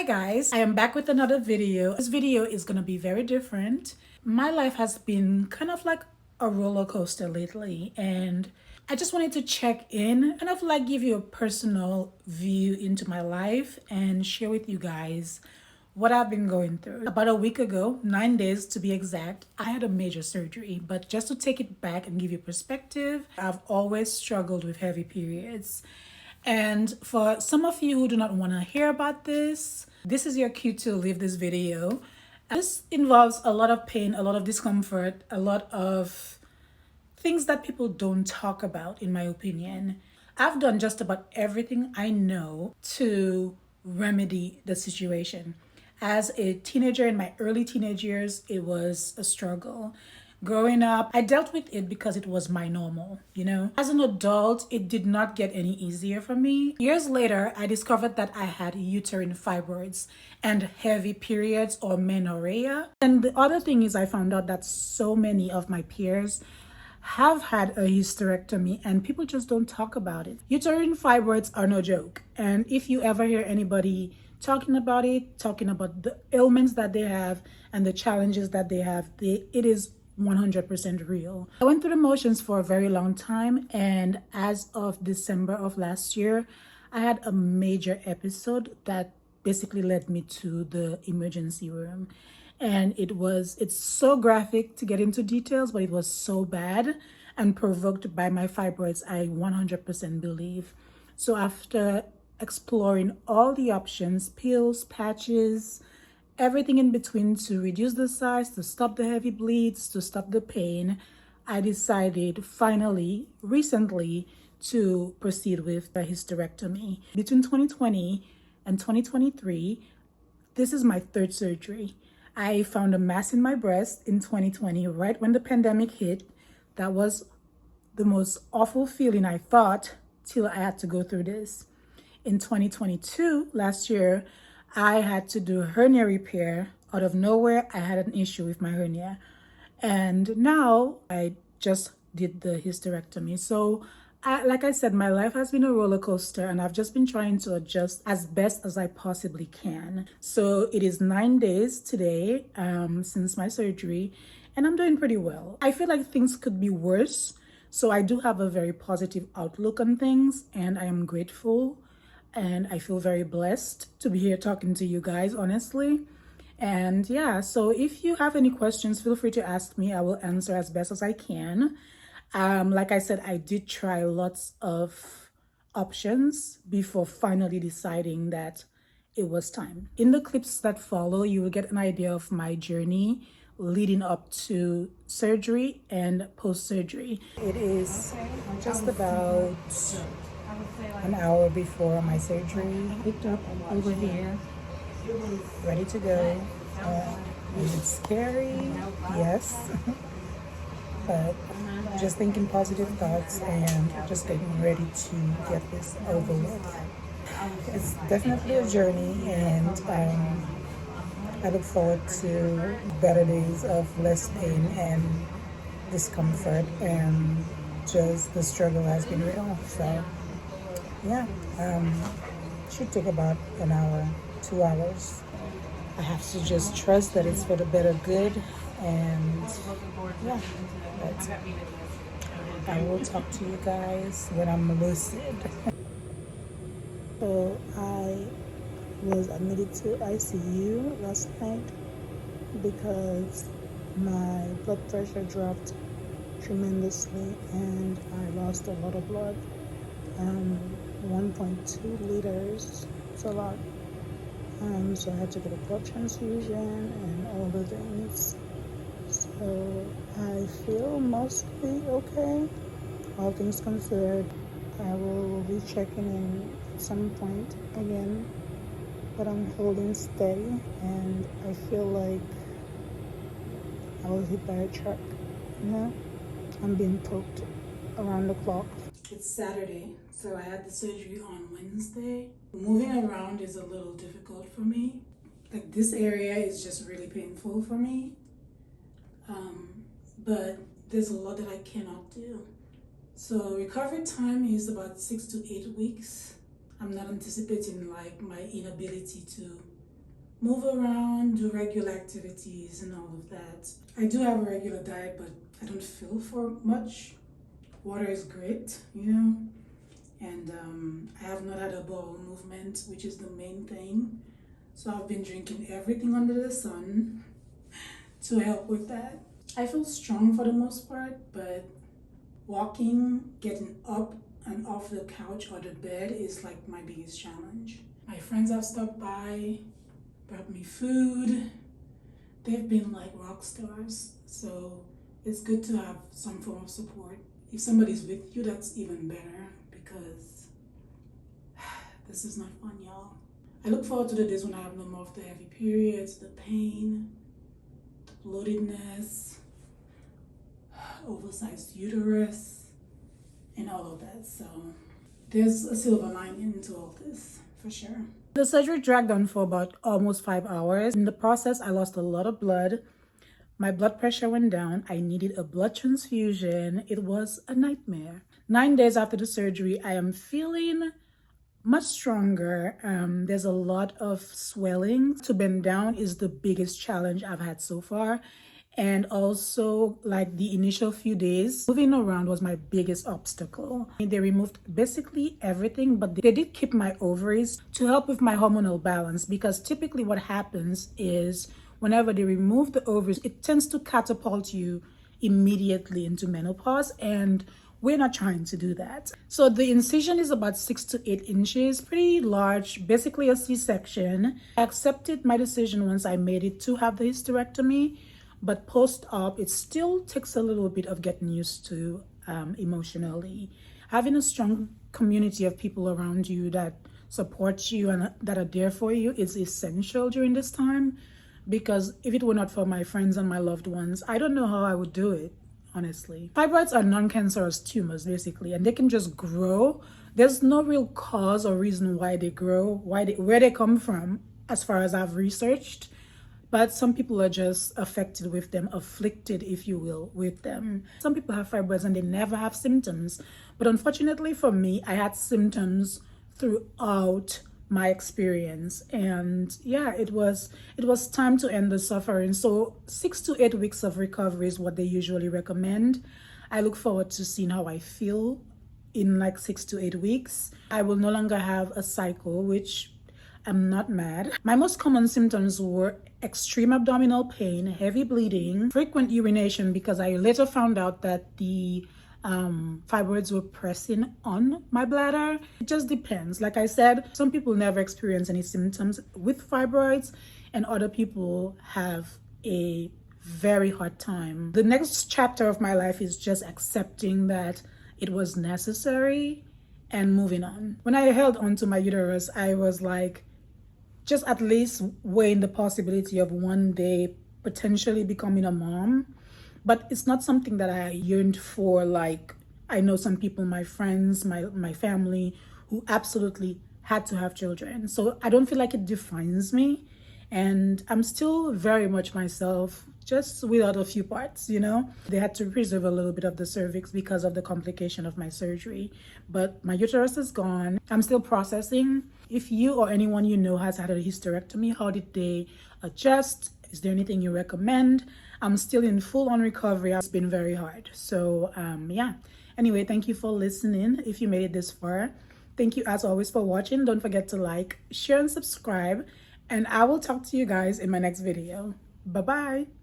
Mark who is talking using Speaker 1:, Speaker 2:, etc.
Speaker 1: guys, I am back with another video. This video is gonna be very different. My life has been kind of like a roller coaster lately, and I just wanted to check in, kind of like give you a personal view into my life and share with you guys what I've been going through. About a week ago, 9 days to be exact, I had a major surgery. But just to take it back and give you perspective, I've always struggled with heavy periods. And for some of you who do not want to hear about this is your cue to leave this video. This involves a lot of pain, a lot of discomfort, a lot of things that people don't talk about, in my opinion. I've done just about everything I know to remedy the situation. As a teenager, in my early teenage years, it was a struggle. Growing up, I dealt with it because it was my normal, you know? As an adult, it did not get any easier for me. Years later, I discovered that I had uterine fibroids and heavy periods, or menorrhea. And the other thing is, I found out that so many of my peers have had a hysterectomy and people just don't talk about it. Uterine fibroids are no joke. And if you ever hear anybody talking about the ailments that they have and the challenges that they have, it is 100% real. I went through the motions for a very long time, and as of December of last year, I had a major episode that basically led me to the emergency room. And it's so graphic to get into details, but it was so bad and provoked by my fibroids, I 100% believe. So after exploring all the options, pills, patches, everything in between to reduce the size, to stop the heavy bleeds, to stop the pain, I decided finally, recently, to proceed with the hysterectomy. Between 2020 and 2023, this is my third surgery. I found a mass in my breast in 2020, right when the pandemic hit. That was the most awful feeling, I thought, till I had to go through this. In 2022, last year, I had to do hernia repair. Out of nowhere, I had an issue with my hernia. And now I just did the hysterectomy. So like I said, my life has been a roller coaster, and I've just been trying to adjust as best as I possibly can. So it is 9 days today since my surgery, and I'm doing pretty well. I feel like things could be worse. So I do have a very positive outlook on things, and I am grateful. And I feel very blessed to be here talking to you guys, honestly. And yeah, so if you have any questions, feel free to ask me. I will answer as best as I can. Like I said, I did try lots of options before finally deciding that it was time. In the clips that follow, you will get an idea of my journey leading up to surgery and post-surgery. It is just about an hour before my surgery. Picked up over here, ready to go. Is it scary? Yes. But just thinking positive thoughts and just getting ready to get this over with. It's definitely a journey, and I look forward to better days of less pain and discomfort, and just the struggle has been real. So yeah, should take about an hour, 2 hours. I have to just trust that it's for the better good, and yeah, but I will talk to you guys when I'm lucid. So I was admitted to ICU last night because my blood pressure dropped tremendously and I lost a lot of blood. 1.2 liters, it's a lot. So I had to get a blood transfusion and all the things. So I feel mostly okay, all things considered. I will be checking in at some point again, but I'm holding steady, and I feel like I was hit by a truck, you know? I'm being poked around the clock. It's Saturday, so I had the surgery on Wednesday. Moving around is a little difficult for me. Like, this area is just really painful for me. But there's a lot that I cannot do. So recovery time is about 6 to 8 weeks. I'm not anticipating like my inability to move around, do regular activities and all of that. I do have a regular diet, but I don't feel for much. Water is great, you know, and I have not had a bowel movement, which is the main thing. So I've been drinking everything under the sun to help with that. I feel strong for the most part, but walking, getting up and off the couch or the bed is like my biggest challenge. My friends have stopped by, brought me food. They've been like rock stars, so it's good to have some form of support. If somebody's with you, that's even better, because this is not fun, y'all. I look forward to the days when I have no more of the heavy periods, the pain, the bloatedness, oversized uterus, and all of that. So there's a silver lining into all this, for sure. The surgery dragged on for about almost 5 hours. In the process, I lost a lot of blood. My blood pressure went down. I needed a blood transfusion. It was a nightmare. 9 days after the surgery, I am feeling much stronger. There's a lot of swelling. To bend down is the biggest challenge I've had so far. And also, like, the initial few days, moving around was my biggest obstacle. They removed basically everything, but they did keep my ovaries to help with my hormonal balance, because typically what happens is whenever they remove the ovaries, it tends to catapult you immediately into menopause, and we're not trying to do that. So the incision is about 6 to 8 inches, pretty large, basically a C-section. I accepted my decision once I made it to have the hysterectomy, but post-op, it still takes a little bit of getting used to emotionally. Having a strong community of people around you that support you and that are there for you is essential during this time, because if it were not for my friends and my loved ones, I don't know how I would do it, honestly. Fibroids are non-cancerous tumors, basically, and they can just grow. There's no real cause or reason why they grow, where they come from, as far as I've researched. But some people are just affected with them, afflicted, if you will, with them. Some people have fibroids and they never have symptoms. But unfortunately for me, I had symptoms throughout my experience. And yeah, it was time to end the suffering. So 6 to 8 weeks of recovery is what they usually recommend. I look forward to seeing how I feel in like 6 to 8 weeks. I will no longer have a cycle, which I'm not mad. My most common symptoms were extreme abdominal pain, heavy bleeding, frequent urination, because I later found out that the fibroids were pressing on my bladder. It just depends. Like I said, some people never experience any symptoms with fibroids, and other people have a very hard time. The next chapter of my life is just accepting that it was necessary and moving on. When I held onto my uterus, I was like, just at least weighing the possibility of one day potentially becoming a mom. But it's not something that I yearned for. Like, I know some people, my friends, my family, who absolutely had to have children. So I don't feel like it defines me. And I'm still very much myself, just without a few parts, you know. They had to preserve a little bit of the cervix because of the complication of my surgery. But my uterus is gone. I'm still processing. If you or anyone you know has had a hysterectomy, how did they adjust? Is there anything you recommend? I'm still in full-on recovery. It's been very hard. So yeah. Anyway, thank you for listening. If you made it this far, thank you as always for watching. Don't forget to like, share, and subscribe. And I will talk to you guys in my next video. Bye-bye.